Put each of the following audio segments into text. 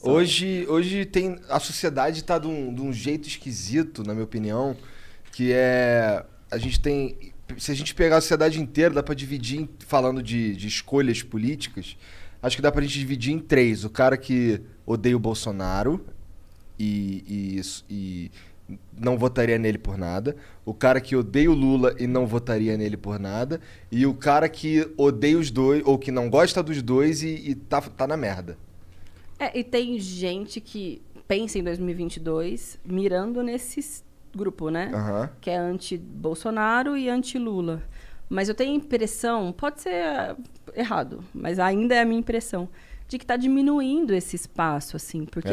Hoje tem, a sociedade está de um jeito esquisito, na minha opinião, que é... A gente tem... Se a gente pegar a sociedade inteira, dá para dividir, falando de escolhas políticas, acho que dá pra gente dividir em três. O cara que odeia o Bolsonaro e não votaria nele por nada. O cara que odeia o Lula e não votaria nele por nada. E o cara que odeia os dois, ou que não gosta dos dois e tá na merda. E tem gente que pensa em 2022 mirando nesses grupo, né? Uhum. Que é anti-Bolsonaro e anti-Lula. Mas eu tenho a impressão, pode ser errado, mas ainda é a minha impressão, de que está diminuindo esse espaço, assim, porque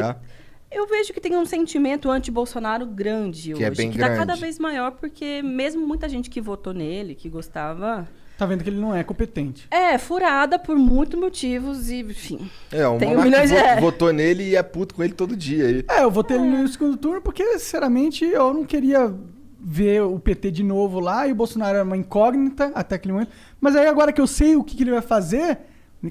eu vejo que tem um sentimento anti-Bolsonaro grande hoje, é bem que grande. está cada vez maior, porque mesmo muita gente que votou nele, que gostava... Tá vendo que ele não é competente. Furada por muitos motivos e, enfim... O Monark votou nele e é puto com ele todo dia. Eu votei ele no segundo turno porque, sinceramente, eu não queria ver o PT de novo lá e o Bolsonaro era uma incógnita até aquele momento. Mas aí agora que eu sei o que ele vai fazer,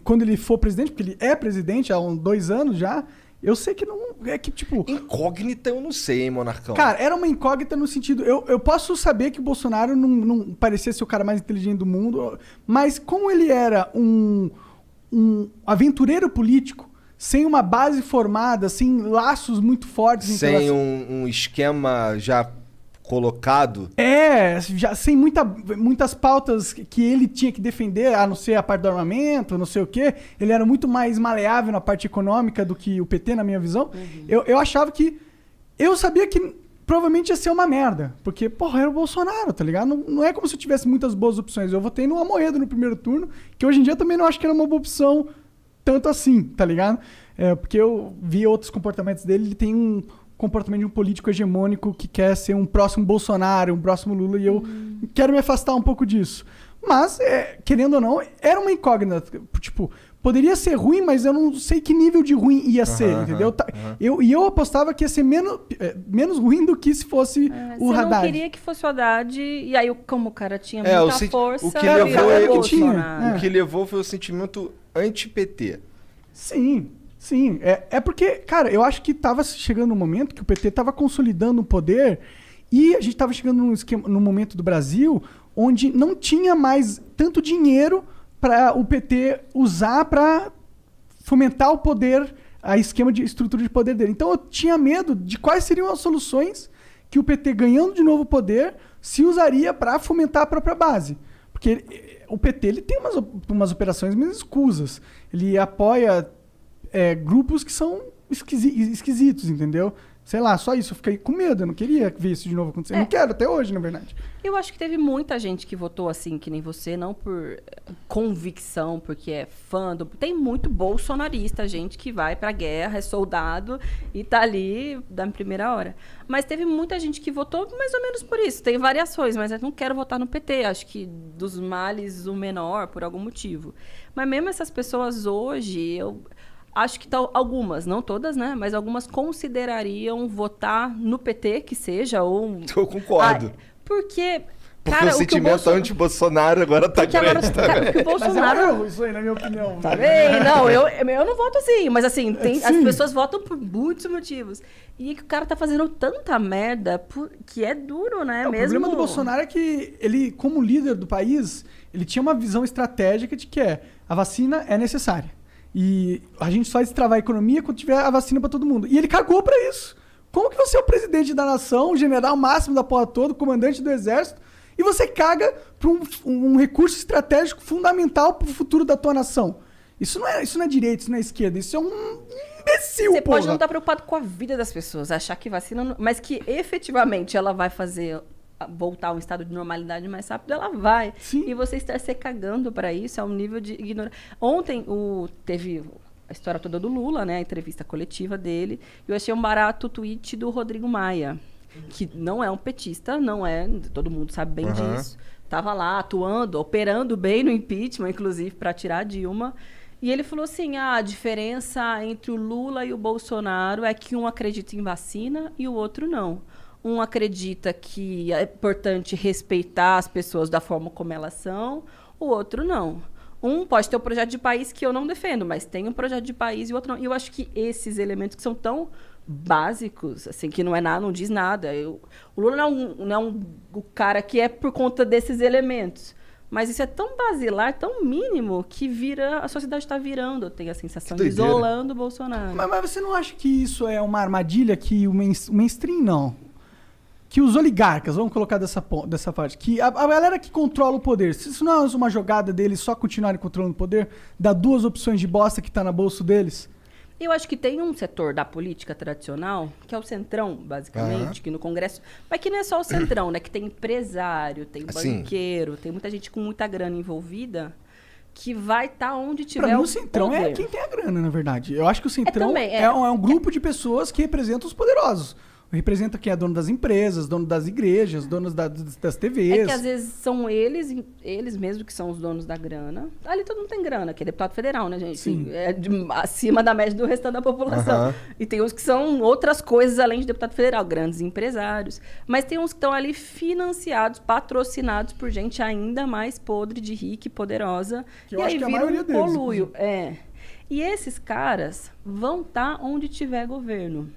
quando ele for presidente, porque ele é presidente há 2 anos já, eu sei que não... É que, tipo... Incógnita eu não sei, hein, Monarcão? Cara, era uma incógnita no sentido... Eu posso saber que o Bolsonaro não parecia ser o cara mais inteligente do mundo, mas como ele era um aventureiro político, sem uma base formada, sem laços muito fortes... Sem um esquema já colocado... já sem muitas pautas que ele tinha que defender, a não ser a parte do armamento, não sei o quê. Ele era muito mais maleável na parte econômica do que o PT, na minha visão. Uhum. Eu achava que... Eu sabia que provavelmente ia ser uma merda. Porque, era o Bolsonaro, tá ligado? Não é como se eu tivesse muitas boas opções. Eu votei no Amoedo no primeiro turno, que hoje em dia também não acho que era uma boa opção tanto assim, tá ligado? Porque eu vi outros comportamentos dele, ele tem um comportamento de um político hegemônico que quer ser um próximo Bolsonaro, um próximo Lula, e eu quero me afastar um pouco disso. Mas, querendo ou não, era uma incógnita. Tipo, poderia ser ruim, mas eu não sei que nível de ruim ia ser, entendeu? Eu apostava que ia ser menos ruim do que se fosse o Haddad. Você não queria que fosse o Haddad, e aí como o cara tinha muita força... O que levou foi o sentimento anti-PT. Sim. Sim, porque, cara, eu acho que tava chegando um momento que o PT tava consolidando o poder e a gente tava chegando num momento do Brasil onde não tinha mais tanto dinheiro para o PT usar para fomentar o poder, a esquema de estrutura de poder dele. Então eu tinha medo de quais seriam as soluções que o PT, ganhando de novo poder, se usaria para fomentar a própria base. Porque o PT ele tem umas operações meio escusas. Ele apoia... grupos que são esquisitos, entendeu? Sei lá, só isso. Eu fiquei com medo, eu não queria ver isso de novo acontecer. Não quero até hoje, na verdade. Eu acho que teve muita gente que votou assim, que nem você, não por convicção, porque é fã do... Tem muito bolsonarista, gente que vai pra guerra, é soldado e tá ali da primeira hora. Mas teve muita gente que votou mais ou menos por isso. Tem variações, mas eu não quero votar no PT. Acho que dos males o menor, por algum motivo. Mas mesmo essas pessoas hoje, acho que algumas, não todas, né? Mas algumas considerariam votar no PT, que seja, ou... Eu concordo. Porque o sentimento anti-Bolsonaro agora tá grande. O Bolsonaro... Mas isso aí, na minha opinião. Tá bem? Não, eu não voto assim. Mas assim, as pessoas votam por muitos motivos. E que o cara tá fazendo tanta merda que é duro, né? O problema do Bolsonaro é que ele, como líder do país, ele tinha uma visão estratégica de que a vacina é necessária. E a gente só destravar a economia quando tiver a vacina pra todo mundo. E ele cagou pra isso. Como que você é o presidente da nação, o general máximo da porra toda, o comandante do exército, e você caga pra um recurso estratégico fundamental pro futuro da tua nação? Isso não é direita, isso não é esquerda, isso é um imbecil, Você pode não estar preocupado com a vida das pessoas, achar que vacina... Mas que efetivamente ela vai fazer... voltar a um estado de normalidade mais rápido, ela vai. Sim. E você estar se cagando para isso é um nível de ignorância. Ontem teve a história toda do Lula, né? A entrevista coletiva dele. E eu achei um barato o tweet do Rodrigo Maia, que não é um petista, não é... Todo mundo sabe bem disso. Estava lá atuando, operando bem no impeachment, inclusive, para tirar a Dilma. E ele falou assim, a diferença entre o Lula e o Bolsonaro é que um acredita em vacina e o outro não. Um acredita que é importante respeitar as pessoas da forma como elas são, o outro não. Um pode ter um projeto de país que eu não defendo, mas tem um projeto de país e o outro não. E eu acho que esses elementos que são tão básicos, assim, que não é nada, não diz nada. O Lula não é o cara que é por conta desses elementos. Mas isso é tão basilar, tão mínimo, que a sociedade está virando, eu tenho a sensação, de isolando o Bolsonaro. Mas você não acha que isso é uma armadilha que o mainstream não? Que os oligarcas, vamos colocar dessa parte, que a galera que controla o poder, se isso não é uma jogada deles só continuarem controlando o poder, dá duas opções de bosta que tá na bolsa deles? Eu acho que tem um setor da política tradicional, que é o centrão, basicamente, que no Congresso... Mas que não é só o centrão, né? Que tem empresário, tem banqueiro, tem muita gente com muita grana envolvida, que vai estar onde tiver pra mim, o centrão poder. é quem tem a grana, na verdade. Eu acho que o centrão também, é um grupo de pessoas que representam os poderosos. Representa quem é dono das empresas, dono das igrejas, donos das TVs. É que às vezes são eles mesmos que são os donos da grana. Ali todo mundo tem grana, que é deputado federal, né, gente? Sim. É acima da média do restante da população. E tem uns que são outras coisas além de deputado federal, grandes empresários. Mas tem uns que estão ali financiados, patrocinados por gente ainda mais podre de rica e poderosa. Que eu acho que é a maioria deles. Poluio. E esses caras vão estar onde tiver governo.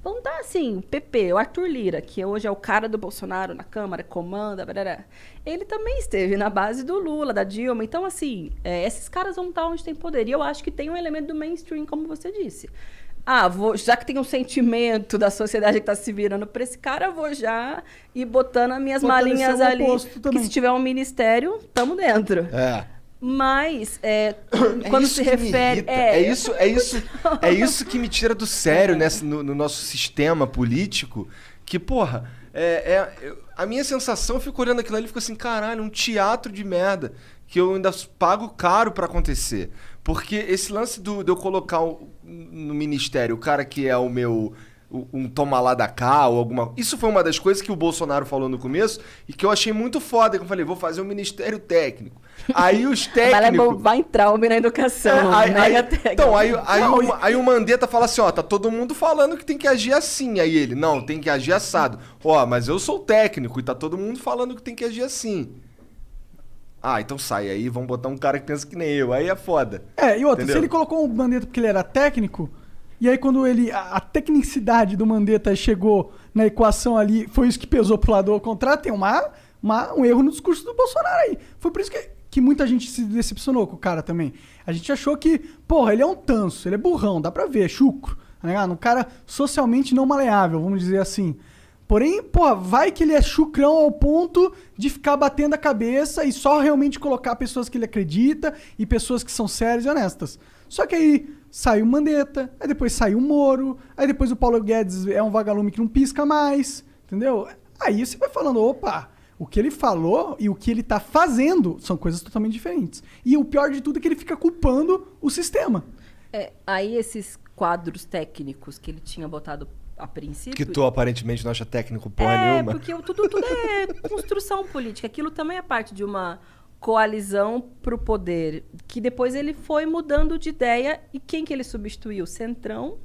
Vão estar assim, o PP, o Arthur Lira, que hoje é o cara do Bolsonaro na Câmara, comanda, barará. Ele também esteve na base do Lula, da Dilma. Então, assim, esses caras vão estar onde tem poder. E eu acho que tem um elemento do mainstream, como você disse. Já que tem um sentimento da sociedade que está se virando para esse cara, vou já ir botando as minhas malinhas ali. Que se tiver um ministério, estamos dentro. Mas, quando se refere... É isso que me tira do sério no nosso sistema político, que, porra, a minha sensação, eu fico olhando aquilo ali e fico assim, caralho, um teatro de merda, que eu ainda pago caro pra acontecer. Porque esse lance de eu colocar no ministério o cara que é o meu... um toma lá da cá ou alguma... Isso foi uma das coisas que o Bolsonaro falou no começo e que eu achei muito foda, que eu falei, vou fazer um ministério técnico. Aí os técnicos... Vai entrar homem na educação. Então, aí o Mandetta fala assim, ó, tá todo mundo falando que tem que agir assim. Aí ele, não, tem que agir assado. Ó, mas eu sou técnico e tá todo mundo falando que tem que agir assim. Então sai aí, vamos botar um cara que pensa que nem eu. Aí é foda. E outra, se ele colocou o Mandetta porque ele era técnico... E aí, quando a tecnicidade do Mandetta chegou na equação ali, foi isso que pesou pro lado ao contrário, tem um erro no discurso do Bolsonaro aí. Foi por isso que muita gente se decepcionou com o cara também. A gente achou que, porra, ele é um tanso, ele é burrão, dá pra ver, é chucro. Tá, um cara socialmente não maleável, vamos dizer assim. Porém, porra, vai que ele é chucrão ao ponto de ficar batendo a cabeça e só realmente colocar pessoas que ele acredita e pessoas que são sérias e honestas. Só que aí... Saiu o Mandetta, aí depois saiu o Moro, aí depois o Paulo Guedes é um vagalume que não pisca mais, entendeu? Aí você vai falando, opa, o que ele falou e o que ele tá fazendo são coisas totalmente diferentes. E o pior de tudo é que ele fica culpando o sistema. Aí esses quadros técnicos que ele tinha botado a princípio... Que tu aparentemente não acha técnico porra nenhuma. Porque tudo é construção política. Aquilo também é parte de uma... coalizão para o poder, que depois ele foi mudando de ideia. E quem que ele substituiu? Centrão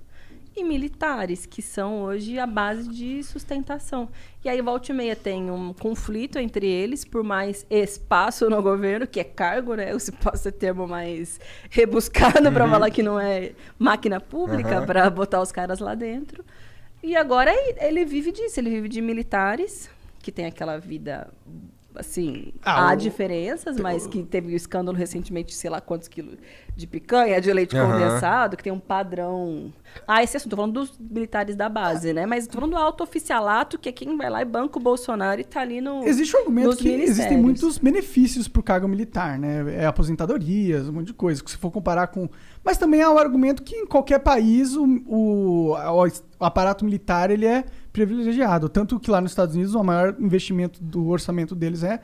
e militares, que são hoje a base de sustentação. E aí, volta e meia, tem um conflito entre eles, por mais espaço no governo, que é cargo, né? Se posso ser termo mais rebuscado para falar que não é máquina pública, para botar os caras lá dentro. E agora ele vive disso, ele vive de militares, que tem aquela vida... Assim, há diferenças, mas que teve um escândalo recentemente, sei lá quantos quilos de picanha, de leite condensado, que tem um padrão... esse assunto, tô falando dos militares da base, né? Mas tô falando do alto oficialato, que é quem vai lá e banca o Bolsonaro e tá ali Existe um argumento que existem muitos benefícios pro cargo militar, né? Aposentadorias, um monte de coisa, que se for comparar com... Mas também há o argumento que em qualquer país o aparato militar, ele é privilegiado. Tanto que lá nos Estados Unidos o maior investimento do orçamento deles é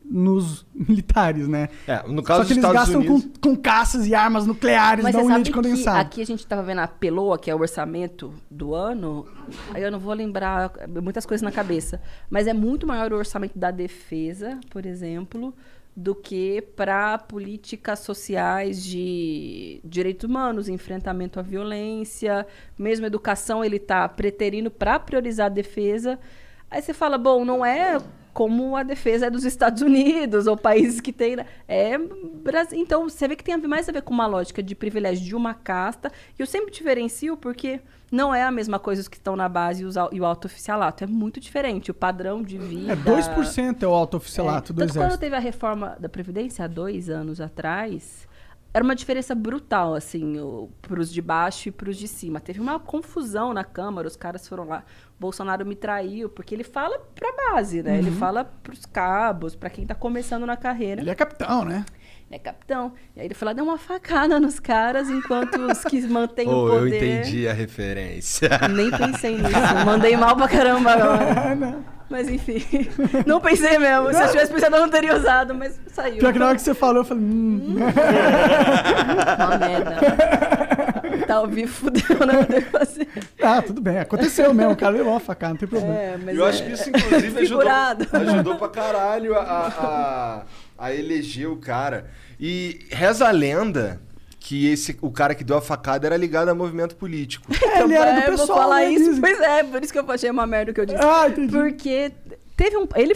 nos militares, né? No caso Só que dos eles Estados gastam Unidos... com caças e armas nucleares, mas não você um sabe leite condensado. Aqui a gente estava vendo a PELOA, que é o orçamento do ano, aí eu não vou lembrar muitas coisas na cabeça, mas é muito maior o orçamento da defesa, por exemplo, do que para políticas sociais de direitos humanos, enfrentamento à violência, mesmo educação, ele está preterindo para priorizar a defesa. Aí você fala, bom, não é como a defesa é dos Estados Unidos, ou países que tem... Então, você vê que tem mais a ver com uma lógica de privilégio de uma casta, e eu sempre diferencio porque não é a mesma coisa os que estão na base e o alto oficialato. É muito diferente. O padrão de vida... 2% é o alto oficialato do Tanto Exército. quando teve a reforma da Previdência, há 2 anos atrás, era uma diferença brutal, assim, para os de baixo e para os de cima. Teve uma confusão na Câmara, os caras foram lá. Bolsonaro me traiu, porque ele fala para a base, né? Ele fala para os cabos, para quem está começando na carreira. Ele é capitão, né? Ele é capitão. E aí ele foi lá, deu uma facada nos caras, enquanto os que mantêm o Eu poder... entendi a referência. Nem pensei nisso. Mandei mal pra caramba agora. Mas enfim, não pensei mesmo. Se eu tivesse pensado, eu não teria usado, mas saiu. Pior que na hora que você falou, eu falei... Uma merda. Tá ao vivo, fudeu, não tem o que fazer. Ah, tudo bem. Aconteceu mesmo. O cara levou uma facada, não tem problema. Mas Eu acho que isso, inclusive, figurado. ajudou pra caralho a eleger o cara. E reza a lenda que o cara que deu a facada era ligado a movimento político. Ele era do Eu vou pessoal, falar né, isso, dizem. pois é, por isso que eu achei uma merda o que eu disse. Ah, entendi. Porque ele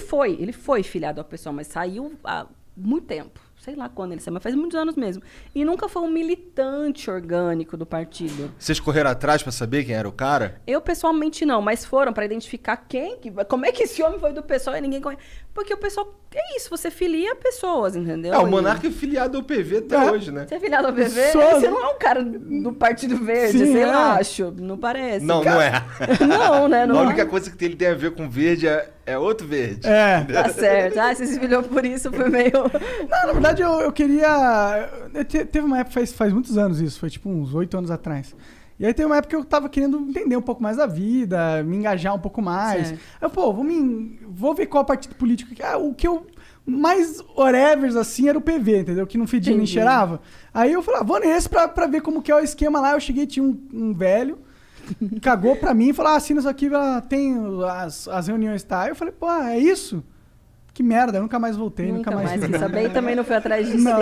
foi filiado ao pessoal, mas saiu há muito tempo. Sei lá quando ele saiu, mas faz muitos anos mesmo. E nunca foi um militante orgânico do partido. Vocês correram atrás pra saber quem era o cara? Eu, pessoalmente, não, mas foram pra identificar como é que esse homem foi do pessoal e ninguém conhece. Porque o pessoal, é isso, você filia pessoas, entendeu? O Monarca é filiado ao PV até hoje, né? Você é filiado ao PV? Sou. Você não é um cara do Partido Verde, Sim, sei é. lá, acho. Não parece. Não, não é. Não, né? Não A é. única coisa que ele tem a ver com verde é outro verde. É. Tá certo. Ah, você se filiou por isso, foi meio... Não, na verdade, eu queria... Teve uma época, faz muitos anos isso, foi tipo uns 8 anos atrás. E aí teve uma época que eu tava querendo entender um pouco mais da vida, me engajar um pouco mais. Certo. Aí, vou ver qual partido político que é. O que eu mais whatever, assim, era o PV, entendeu? Que não fedia nem Entendi. cheirava. Aí eu falei, vou nesse pra ver como que é o esquema lá. Eu cheguei, tinha um velho, cagou pra mim e falou, assina isso aqui, tem as reuniões, tá? Aí eu falei, é isso? Que merda, eu nunca mais voltei, nunca mais quis saber. E também não fui atrás de Não,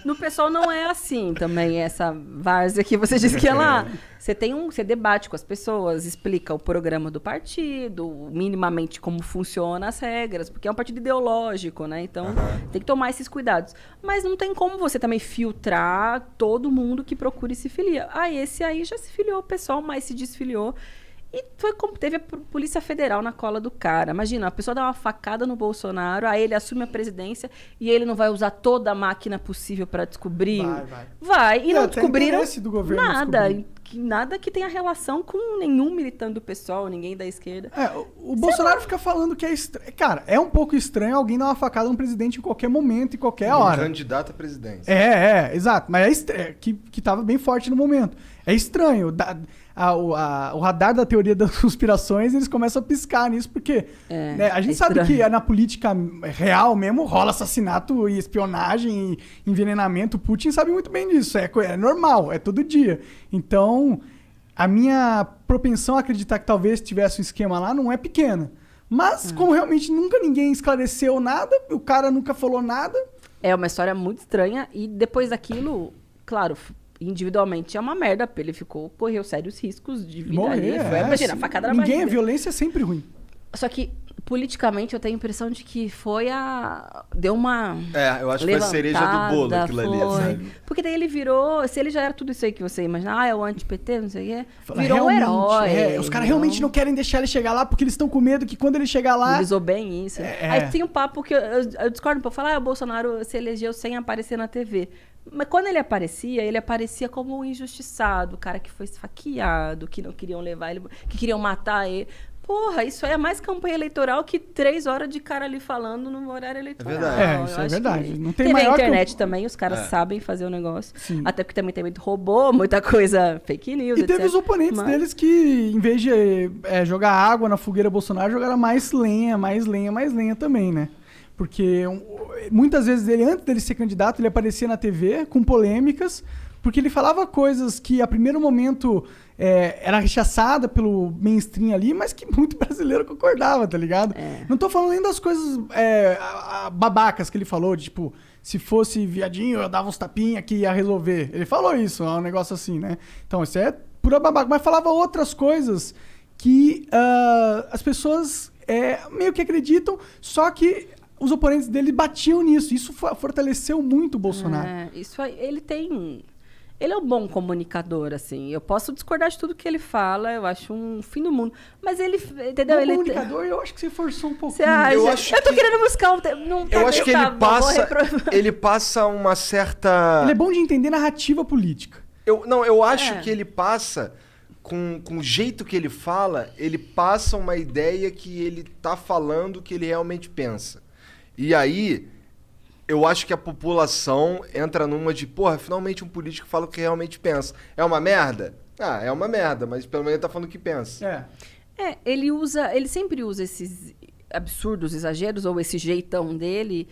No pessoal não é assim também, essa várzea que você disse que é lá. Você debate com as pessoas, explica o programa do partido, minimamente como funciona as regras, porque é um partido ideológico, né? Então tem que tomar esses cuidados. Mas não tem como você também filtrar todo mundo que procure se filiar. Esse aí já se filiou, o pessoal mais se desfiliou. E foi como teve a Polícia Federal na cola do cara. Imagina, a pessoa dá uma facada no Bolsonaro, aí ele assume a presidência e ele não vai usar toda a máquina possível para descobrir. Vai. E não descobriram do governo nada. descobrir. Nada que tenha relação com nenhum militante do pessoal, ninguém da esquerda. O Bolsonaro fica falando que é estranho. Cara, é um pouco estranho alguém dar uma facada no presidente em qualquer momento, em qualquer hora. Candidato à presidência. Exato. Mas que tava bem forte no momento. É estranho. O radar da teoria das conspirações, eles começam a piscar nisso, porque né, a gente sabe que na política real mesmo rola assassinato e espionagem e envenenamento. O Putin sabe muito bem disso. É normal, é todo dia. Então, a minha propensão a acreditar que talvez tivesse um esquema lá não é pequena. Mas, como realmente nunca ninguém esclareceu nada, o cara nunca falou nada... É uma história muito estranha. E depois daquilo, claro... Individualmente é uma merda, ele correu sérios riscos de vida ali. Imagina, a facada na barriga. Violência é sempre ruim. Só que, politicamente, eu tenho a impressão de que deu uma eu acho que foi a cereja do bolo aquilo ali, sabe? Porque daí ele virou, se ele já era tudo isso aí que você imagina, é o anti-PT, não sei o quê, virou um Realmente, herói. Os caras realmente não querem deixar ele chegar lá, porque eles estão com medo que quando ele chegar lá... Ele usou bem isso. Aí tem um papo que eu discordo um pouco, falar, o Bolsonaro se elegeu sem aparecer na TV. Mas quando ele aparecia como um injustiçado, o cara que foi esfaqueado, que não queriam levar ele, que queriam matar ele. Porra, isso aí é mais campanha eleitoral que 3 horas de cara ali falando no horário eleitoral. É verdade. Isso é verdade. Não tem Teve maior a internet também, os caras sabem fazer o negócio. Sim. Até porque também tem muito robô, muita coisa fake news, E teve os oponentes deles que, em vez de jogar água na fogueira Bolsonaro, jogaram mais lenha também, né? Porque muitas vezes antes dele ser candidato, ele aparecia na TV com polêmicas, porque ele falava coisas que a primeiro momento era rechaçada pelo mainstream ali, mas que muito brasileiro concordava, tá ligado? Não tô falando nem das coisas babacas que ele falou, de, tipo, se fosse viadinho, eu dava uns tapinhas que ia resolver. Ele falou isso, é um negócio assim, né? Então, isso é pura babaca. Mas falava outras coisas que as pessoas meio que acreditam, só que os oponentes dele batiam nisso. Isso fortaleceu muito o Bolsonaro. Isso aí, ele é um bom comunicador, assim. Eu posso discordar de tudo que ele fala, eu acho um fim do mundo. Mas ele, entendeu? O comunicador, eu acho que você forçou um pouquinho. Eu tô querendo buscar um... Eu acho que ele passa uma certa... Ele é bom de entender narrativa política. Eu acho que ele passa... Com o jeito que ele fala, ele passa uma ideia que ele tá falando que ele realmente pensa. E aí, eu acho que a população entra numa de, porra, finalmente um político fala o que realmente pensa. É uma merda? Ah, é uma merda, mas pelo menos ele tá falando o que pensa. Ele sempre usa esses absurdos, exageros, ou esse jeitão dele,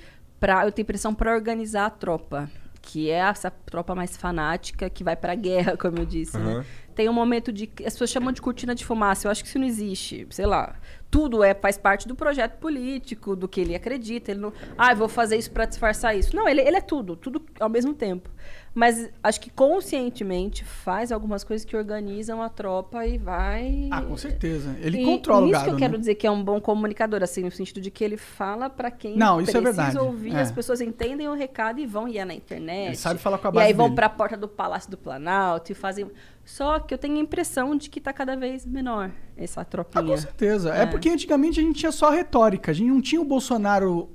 eu tenho impressão, pra organizar a tropa. Que é essa tropa mais fanática que vai pra guerra, como eu disse, né? Tem um momento de... As pessoas chamam de cortina de fumaça. Eu acho que isso não existe. Sei lá. Tudo faz parte do projeto político, do que ele acredita. Ele não... eu vou fazer isso pra disfarçar isso. Não, ele é tudo ao mesmo tempo. Mas acho que conscientemente faz algumas coisas que organizam a tropa e vai... com certeza. Ele controla o gado, isso que eu quero dizer que é um bom comunicador, assim, no sentido de que ele fala pra quem precisa ouvir, as pessoas entendem o recado e vão, e é na internet. Ele sabe falar com a base E aí vão dele. pra porta do Palácio do Planalto e fazem... Só que eu tenho a impressão de que tá cada vez menor essa tropinha. Com certeza. É porque antigamente a gente tinha só retórica. A gente não tinha o Bolsonaro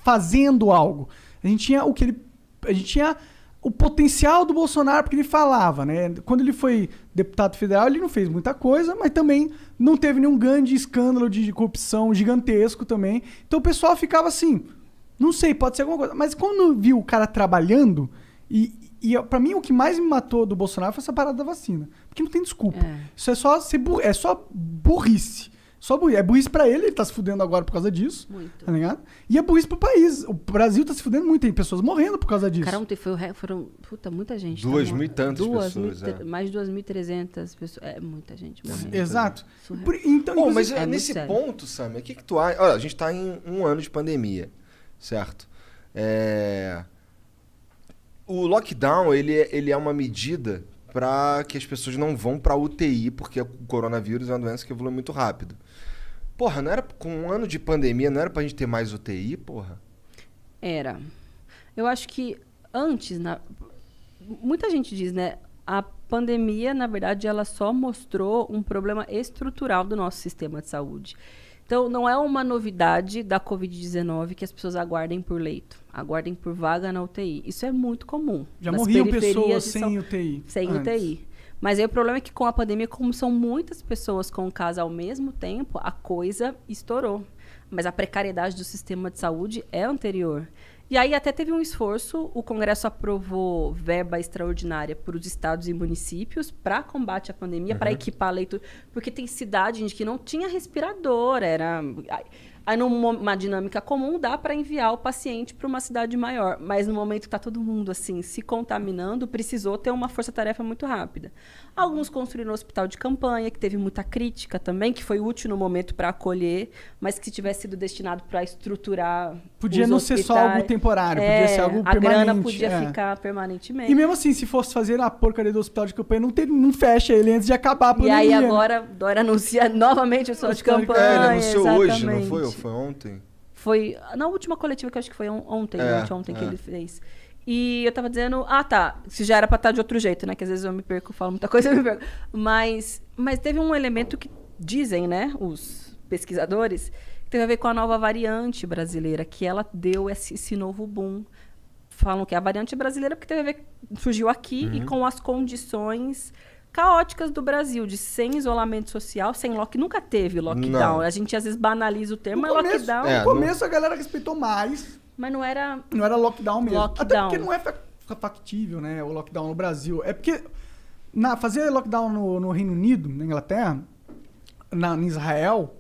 fazendo algo. A gente tinha o potencial do Bolsonaro porque ele falava, né? Quando ele foi deputado federal, ele não fez muita coisa, mas também não teve nenhum grande escândalo de corrupção gigantesco também. Então o pessoal ficava assim, não sei, pode ser alguma coisa. Mas quando viu o cara trabalhando, e pra mim o que mais me matou do Bolsonaro foi essa parada da vacina. Porque não tem desculpa. Isso é só burrice. É burrice pra ele tá se fudendo agora por causa disso. Muito. Tá ligado? E é burrice pro país. O Brasil tá se fudendo muito, tem pessoas morrendo por causa disso. Cara, ontem foram muita gente. 2.000 e tantas pessoas. Mais de 2.300 pessoas. É muita gente morrendo. Exato. Então, mas nesse sério. ponto, Sammy, o que tu acha? Olha, a gente tá em 1 ano de pandemia, certo? O lockdown, ele é uma medida para que as pessoas não vão pra UTI, porque o coronavírus é uma doença que evolui muito rápido. Porra, não era com 1 ano de pandemia, não era pra gente ter mais UTI, porra? Era. Eu acho que antes, muita gente diz, né? A pandemia, na verdade, ela só mostrou um problema estrutural do nosso sistema de saúde. Então, não é uma novidade da Covid-19 que as pessoas aguardem por leito, aguardem por vaga na UTI. Isso é muito comum. Já morriam pessoas sem UTI. Sem UTI. Mas aí o problema é que com a pandemia, como são muitas pessoas com casa ao mesmo tempo, a coisa estourou. Mas a precariedade do sistema de saúde é anterior. E aí até teve um esforço, o Congresso aprovou verba extraordinária para os estados e municípios para combate à pandemia, para equipar leito, porque tem cidade, gente, que não tinha respirador, aí numa dinâmica comum dá para enviar o paciente para uma cidade maior, mas no momento que está todo mundo assim se contaminando, precisou ter uma força-tarefa muito rápida. Alguns construíram um hospital de campanha, que teve muita crítica também, que foi útil no momento para acolher, mas que se tivesse sido destinado para estruturar podia não ser só algo temporário, podia ser algo permanente. A grana podia ficar permanentemente. E mesmo assim, se fosse fazer a porcaria do hospital de campanha, não fecha ele antes de acabar a pandemia. E aí agora Dória anuncia novamente o hospital de campanha. Ele anunciou hoje, não exatamente. foi? Ou foi ontem? Foi na última coletiva, que eu acho que foi ontem, que ele fez. E eu tava dizendo, se já era pra estar de outro jeito, né? Que às vezes eu me perco, falo muita coisa, eu me perco. Mas teve um elemento que dizem, né, os pesquisadores, que teve a ver com a nova variante brasileira, que ela deu esse novo boom. Falam que é a variante brasileira porque teve a ver, surgiu aqui e com as condições caóticas do Brasil, de sem isolamento social, sem lockdown. Nunca teve lockdown. Não. A gente às vezes banaliza o termo, mas lockdown... No começo a galera respeitou mais. Mas não era... Não era lockdown mesmo. Lockdown. Até porque não é factível, né, o lockdown no Brasil. É porque fazer lockdown no Reino Unido, na Inglaterra, em Israel,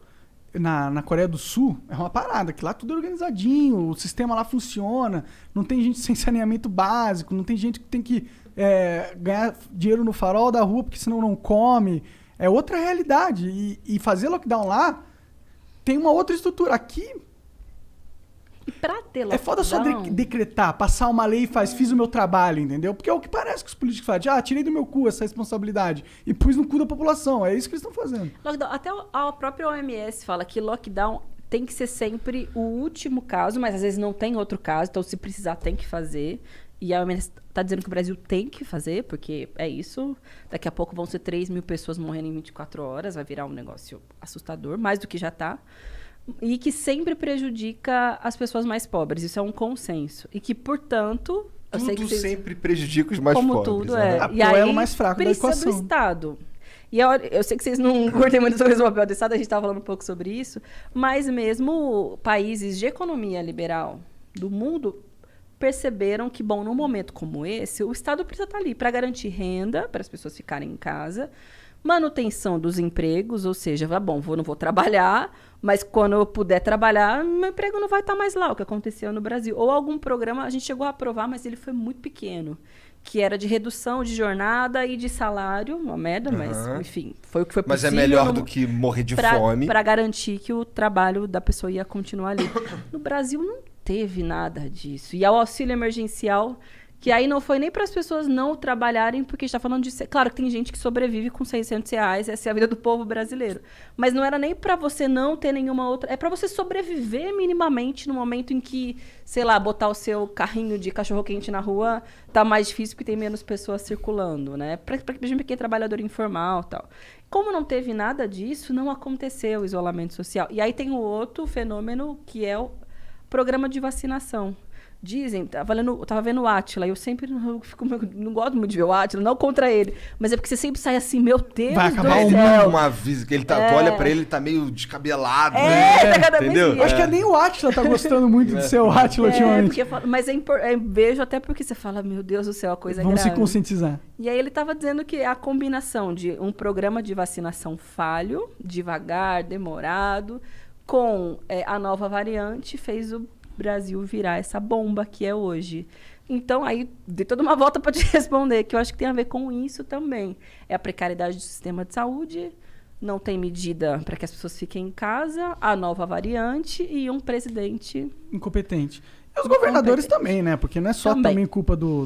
na Coreia do Sul, é uma parada, que lá tudo é organizadinho, o sistema lá funciona, não tem gente sem saneamento básico, não tem gente que tem que ganhar dinheiro no farol da rua porque senão não come. É outra realidade. E fazer lockdown lá tem uma outra estrutura. Aqui... pra ter É foda só decretar, passar uma lei e fiz o meu trabalho, entendeu? Porque é o que parece que os políticos fazem. Tirei do meu cu essa responsabilidade e pus no cu da população. É isso que eles estão fazendo. Lockdown, até a própria OMS fala que lockdown tem que ser sempre o último caso, mas às vezes não tem outro caso, então se precisar tem que fazer. E a OMS está dizendo que o Brasil tem que fazer, porque é isso. Daqui a pouco vão ser 3 mil pessoas morrendo em 24 horas, vai virar um negócio assustador, mais do que já está. E que sempre prejudica as pessoas mais pobres. Isso é um consenso. E que, portanto... eu sei que sempre prejudica os mais como pobres. Tudo né? é. E aí, é o mais fraco da equação. precisa do Estado. E eu sei que vocês não curtem muito sobre o papel do Estado, a gente estava falando um pouco sobre isso, mas mesmo países de economia liberal do mundo perceberam que, bom, num momento como esse, o Estado precisa estar ali para garantir renda, para as pessoas ficarem em casa, manutenção dos empregos, ou seja, não vou trabalhar, mas quando eu puder trabalhar, meu emprego não vai estar mais lá, o que aconteceu no Brasil. Ou algum programa, a gente chegou a aprovar, mas ele foi muito pequeno, que era de redução de jornada e de salário, uma merda, mas, enfim, foi o que foi possível. Mas é melhor do que morrer de fome. Para garantir que o trabalho da pessoa ia continuar ali. No Brasil não teve nada disso. E ao auxílio emergencial, que aí não foi nem para as pessoas não trabalharem, porque a gente está falando de... Claro que tem gente que sobrevive com R$600, essa é a vida do povo brasileiro. Mas não era nem para você não ter nenhuma outra... É para você sobreviver minimamente no momento em que, sei lá, botar o seu carrinho de cachorro-quente na rua tá mais difícil porque tem menos pessoas circulando, né? Para quem é trabalhador informal e tal. Como não teve nada disso, não aconteceu o isolamento social. E aí tem o outro fenômeno, que é o programa de vacinação. Dizem, eu tava vendo o Átila, eu sempre não gosto muito de ver o Átila, não contra ele, mas é porque você sempre sai assim, meu Deus vai acabar do o céu. Uma vez que ele tá, tu olha pra ele, ele tá meio descabelado. Tá cada vez entendeu? pior. Acho que nem o Átila tá gostando muito de ser o Átila ultimamente. Mas vejo até porque você fala, meu Deus do céu, a coisa é Vamos grave. se conscientizar. E aí ele estava dizendo que a combinação de um programa de vacinação falho, devagar, demorado, com a nova variante, fez o Brasil virar essa bomba que é hoje. Então, aí, dei toda uma volta para te responder, que eu acho que tem a ver com isso também. É a precariedade do sistema de saúde, não tem medida para que as pessoas fiquem em casa, a nova variante e um presidente incompetente. E os governadores também, né? Porque não é só também culpa do